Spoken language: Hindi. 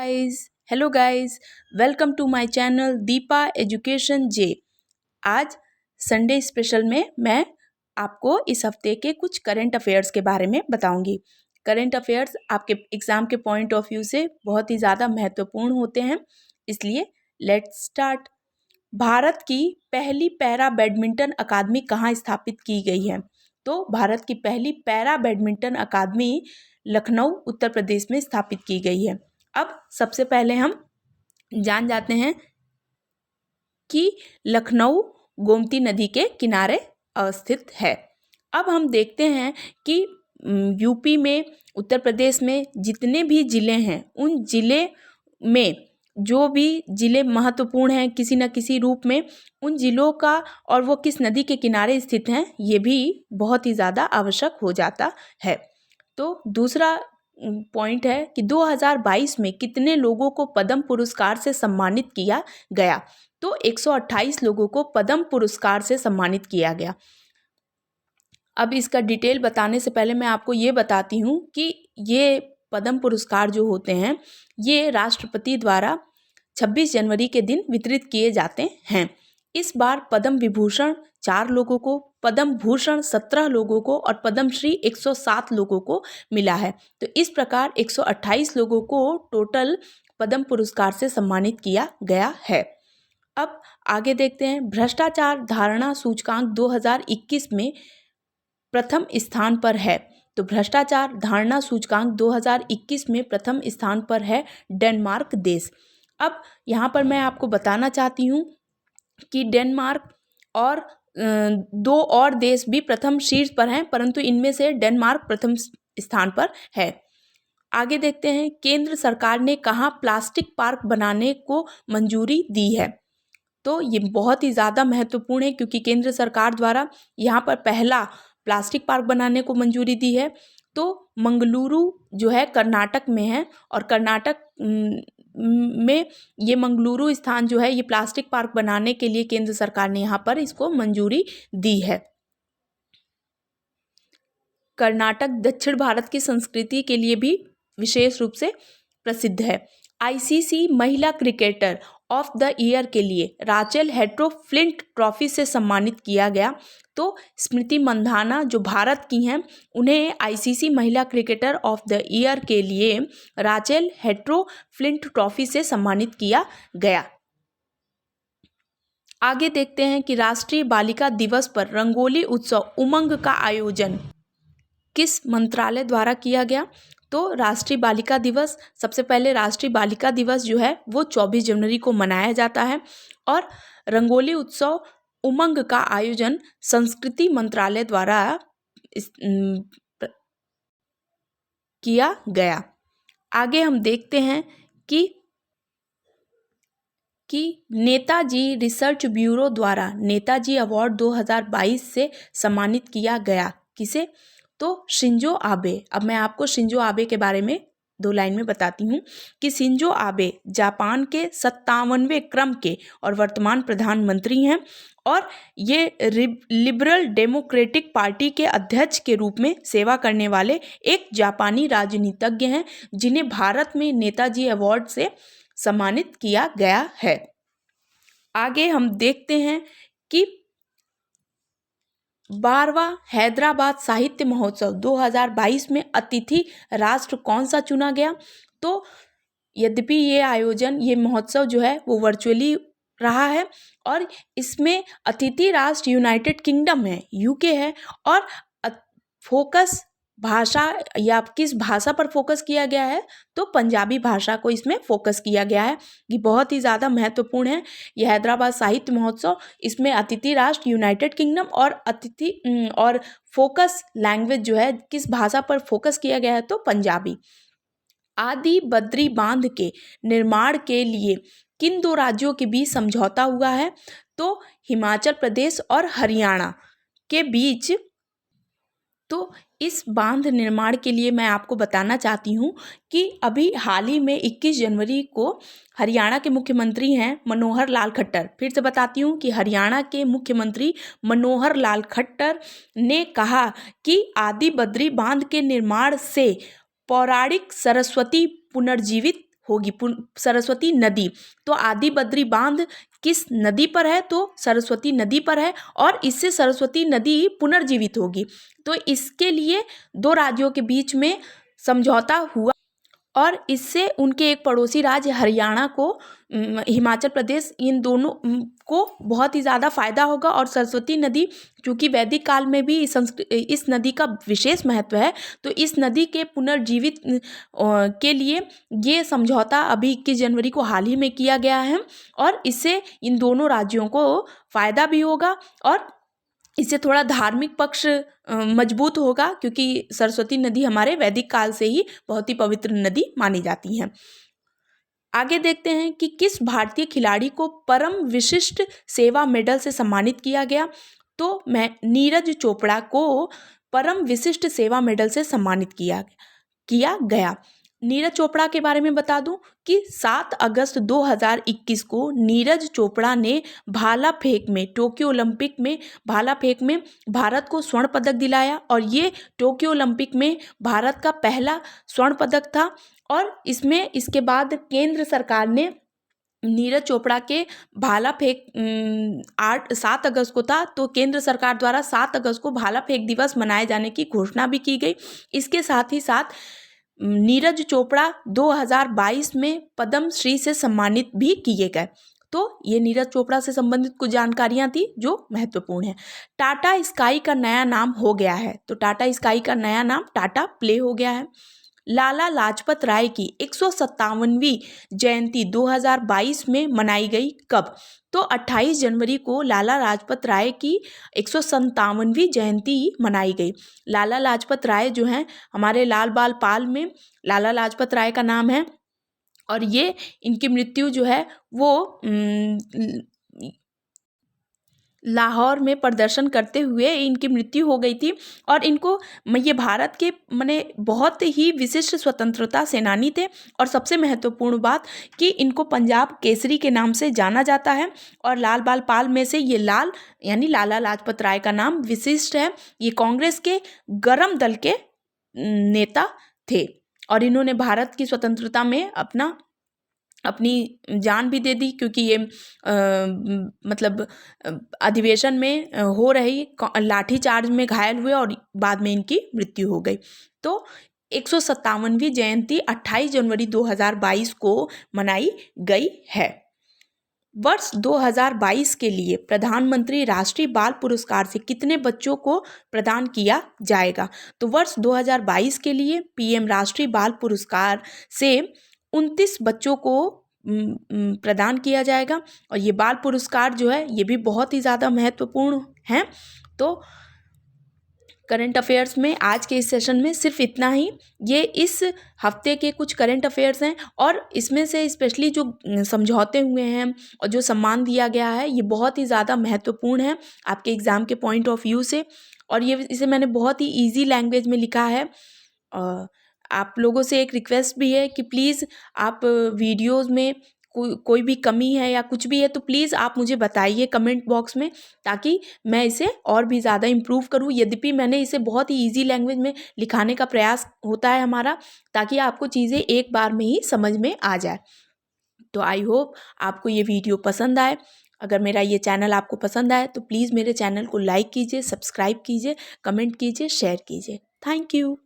Guys hello guys welcome to my channel Deepa education जे। आज संडे स्पेशल में मैं आपको इस हफ्ते के कुछ करंट अफेयर्स के बारे में बताऊंगी। करंट अफेयर्स आपके एग्ज़ाम के पॉइंट ऑफ व्यू से बहुत ही ज़्यादा महत्वपूर्ण होते हैं, इसलिए लेट्स स्टार्ट। भारत की पहली पैरा बैडमिंटन अकादमी कहाँ स्थापित की गई है? तो भारत की पहली पैरा बैडमिंटन अकादमी लखनऊ उत्तर प्रदेश में स्थापित की गई है। अब सबसे पहले हम जान जाते हैं कि लखनऊ गोमती नदी के किनारे अवस्थित है। अब हम देखते हैं कि यूपी में, उत्तर प्रदेश में जितने भी ज़िले हैं, उन ज़िले में जो भी ज़िले महत्वपूर्ण हैं किसी न किसी रूप में, उन ज़िलों का और वो किस नदी के किनारे स्थित हैं, ये भी बहुत ही ज़्यादा आवश्यक हो जाता है। तो दूसरा पॉइंट है कि 2022 में कितने लोगों को पद्म पुरस्कार से सम्मानित किया गया? तो 128 लोगों को पद्म पुरस्कार से सम्मानित किया गया। अब इसका डिटेल बताने से पहले मैं आपको ये बताती हूँ कि ये पद्म पुरस्कार जो होते हैं ये राष्ट्रपति द्वारा 26 जनवरी के दिन वितरित किए जाते हैं। इस बार पद्म विभूषण 4 लोगों को, पद्म भूषण 17 लोगों को और पद्म श्री 107 लोगों को मिला है। तो इस प्रकार 128 लोगों को टोटल पद्म पुरस्कार से सम्मानित किया गया है। अब आगे देखते हैं। भ्रष्टाचार धारणा सूचकांक 2021 में प्रथम स्थान पर है। तो भ्रष्टाचार धारणा सूचकांक 2021 में प्रथम स्थान पर है डेनमार्क देश। अब यहाँ पर मैं आपको बताना चाहती हूँ कि डेनमार्क और 2 और देश भी प्रथम शीर्ष पर हैं, परंतु इनमें से डेनमार्क प्रथम स्थान पर है। आगे देखते हैं। केंद्र सरकार ने कहाँ प्लास्टिक पार्क बनाने को मंजूरी दी है? तो ये बहुत ही ज़्यादा महत्वपूर्ण है क्योंकि केंद्र सरकार द्वारा यहाँ पर पहला प्लास्टिक पार्क बनाने को मंजूरी दी है। तो मंगलुरु जो है कर्नाटक में है और कर्नाटक में ये मंगलुरु स्थान जो है ये प्लास्टिक पार्क बनाने के लिए केंद्र सरकार ने यहाँ पर इसको मंजूरी दी है। कर्नाटक दक्षिण भारत की संस्कृति के लिए भी विशेष रूप से प्रसिद्ध है। आईसीसी महिला क्रिकेटर ऑफ द ईयर के लिए राचेल हेट्रो फ्लिंट ट्रॉफी से सम्मानित किया गया। तो स्मृति मंधाना जो भारत की हैं, उन्हें आईसीसी महिला क्रिकेटर ऑफ द ईयर के लिए राचेल हेट्रो फ्लिंट ट्रॉफी से सम्मानित किया गया। आगे देखते हैं कि राष्ट्रीय बालिका दिवस पर रंगोली उत्सव उमंग का आयोजन किस मंत्रालय द्वारा किया गया? तो राष्ट्रीय बालिका दिवस, सबसे पहले राष्ट्रीय बालिका दिवस जो है वो 24 जनवरी को मनाया जाता है और रंगोली उत्सव उमंग का आयोजन संस्कृति मंत्रालय द्वारा किया गया। आगे हम देखते हैं कि नेताजी रिसर्च ब्यूरो द्वारा नेताजी अवार्ड 2022 से सम्मानित किया गया। किसे? तो शिंजो आबे। अब मैं आपको शिंजो आबे के बारे में 2 लाइन में बताती हूँ कि शिंजो आबे जापान के 57वें क्रम के और वर्तमान प्रधानमंत्री हैं और ये लिबरल डेमोक्रेटिक पार्टी के अध्यक्ष के रूप में सेवा करने वाले एक जापानी राजनीतिज्ञ हैं जिन्हें भारत में नेताजी अवार्ड से सम्मानित किया गया है। आगे हम देखते हैं कि 12वां हैदराबाद साहित्य महोत्सव 2022 में अतिथि राष्ट्र कौन सा चुना गया? तो यद्यपि ये महोत्सव जो है वो वर्चुअली रहा है और इसमें अतिथि राष्ट्र यूनाइटेड किंगडम है, यूके है और फोकस भाषा या किस भाषा पर फोकस किया गया है? तो पंजाबी भाषा को इसमें फोकस किया गया है। ये बहुत ही ज़्यादा महत्वपूर्ण है ये हैदराबाद साहित्य महोत्सव। इसमें अतिथि राष्ट्र यूनाइटेड किंगडम और फोकस लैंग्वेज जो है किस भाषा पर फोकस किया गया है? तो पंजाबी। आदि बद्री बांध के निर्माण के लिए किन 2 राज्यों के बीच समझौता हुआ है? तो हिमाचल प्रदेश और हरियाणा के बीच। तो इस बांध निर्माण के लिए मैं आपको बताना चाहती हूँ कि अभी हाल ही में 21 जनवरी को हरियाणा के मुख्यमंत्री हैं मनोहर लाल खट्टर। फिर से बताती हूँ कि हरियाणा के मुख्यमंत्री मनोहर लाल खट्टर ने कहा कि आदि बद्री बांध के निर्माण से पौराणिक सरस्वती पुनर्जीवित होगी, सरस्वती नदी। तो आदि बद्री बांध किस नदी पर है? तो सरस्वती नदी पर है, और इससे सरस्वती नदी पुनर्जीवित होगी। तो इसके लिए दो राज्यों के बीच में समझौता हुआ, और इससे उनके एक पड़ोसी राज्य हरियाणा को, हिमाचल प्रदेश, इन दोनों को बहुत ही ज़्यादा फायदा होगा। और सरस्वती नदी, चूँकि वैदिक काल में भी इस नदी का विशेष महत्व है, तो इस नदी के पुनर्जीवित के लिए ये समझौता अभी 21 जनवरी को हाल ही में किया गया है, और इससे इन दोनों राज्यों को फायदा भी होगा, और इससे थोड़ा धार्मिक पक्ष मजबूत होगा, क्योंकि सरस्वती नदी हमारे वैदिक काल से ही बहुत ही पवित्र नदी मानी जाती है। आगे देखते हैं कि किस भारतीय खिलाड़ी को परम विशिष्ट सेवा मेडल से सम्मानित किया गया। तो नीरज चोपड़ा को परम विशिष्ट सेवा मेडल से सम्मानित किया गया। नीरज चोपड़ा के बारे में बता दूं कि 7 अगस्त 2021 को नीरज चोपड़ा ने भाला फेंक में, टोक्यो ओलंपिक में भाला फेंक में भारत को स्वर्ण पदक दिलाया, और ये टोक्यो ओलंपिक में भारत का पहला स्वर्ण पदक था। और इसके बाद केंद्र सरकार ने नीरज चोपड़ा के भाला फेंक 7 अगस्त को था, तो केंद्र सरकार द्वारा 7 अगस्त को भाला फेंक दिवस मनाए जाने की घोषणा भी की गई। इसके साथ ही साथ नीरज चोपड़ा 2022 में पद्म श्री से सम्मानित भी किए गए। तो ये नीरज चोपड़ा से संबंधित कुछ जानकारियां थी जो महत्वपूर्ण है। टाटा स्काई का नया नाम हो गया है। तो टाटा स्काई का नया नाम टाटा प्ले हो गया है। लाला लाजपत राय की 157वीं जयंती 2022 में मनाई गई कब? तो 28 जनवरी को लाला लाजपत राय की 157वीं जयंती मनाई गई। लाला लाजपत राय जो हैं, हमारे लाल बाल पाल में लाला लाजपत राय का नाम है, और ये इनकी मृत्यु जो है वो लाहौर में प्रदर्शन करते हुए इनकी मृत्यु हो गई थी। और इनको, ये भारत के बहुत ही विशिष्ट स्वतंत्रता सेनानी थे। और सबसे महत्वपूर्ण बात कि इनको पंजाब केसरी के नाम से जाना जाता है, और लाल बाल पाल में से ये लाल यानी लाला लाजपत राय का नाम विशिष्ट है। ये कांग्रेस के गरम दल के नेता थे, और इन्होंने भारत की स्वतंत्रता में अपनी जान भी दे दी, क्योंकि ये अधिवेशन में हो रही लाठीचार्ज में घायल हुए, और बाद में इनकी मृत्यु हो गई। तो 157वीं जयंती 28 जनवरी 2022 को मनाई गई है। वर्ष 2022 के लिए प्रधानमंत्री राष्ट्रीय बाल पुरस्कार से कितने बच्चों को प्रदान किया जाएगा? तो वर्ष 2022 के लिए पीएम राष्ट्रीय बाल पुरस्कार से 29 बच्चों को प्रदान किया जाएगा। और ये बाल पुरस्कार जो है ये भी बहुत ही ज़्यादा महत्वपूर्ण हैं। तो करंट अफेयर्स में आज के इस सेशन में सिर्फ इतना ही। ये इस हफ्ते के कुछ करंट अफेयर्स हैं, और इसमें से स्पेशली जो समझौते हुए हैं और जो सम्मान दिया गया है ये बहुत ही ज़्यादा महत्वपूर्ण है आपके एग्ज़ाम के पॉइंट ऑफ व्यू से। और इसे मैंने बहुत ही ईजी लैंग्वेज में लिखा है। आप लोगों से एक रिक्वेस्ट भी है कि प्लीज़ आप वीडियोस में कोई भी कमी है या कुछ भी है तो प्लीज़ आप मुझे बताइए कमेंट बॉक्स में, ताकि मैं इसे और भी ज़्यादा इम्प्रूव करूँ। यद्यपि मैंने इसे बहुत ही इजी लैंग्वेज में लिखाने का प्रयास होता है हमारा, ताकि आपको चीज़ें एक बार में ही समझ में आ जाए। तो आई होप आपको ये वीडियो पसंद आए। अगर मेरा ये चैनल आपको पसंद आए तो प्लीज़ मेरे चैनल को लाइक कीजिए, सब्सक्राइब कीजिए, कमेंट कीजिए, शेयर कीजिए। Thank you.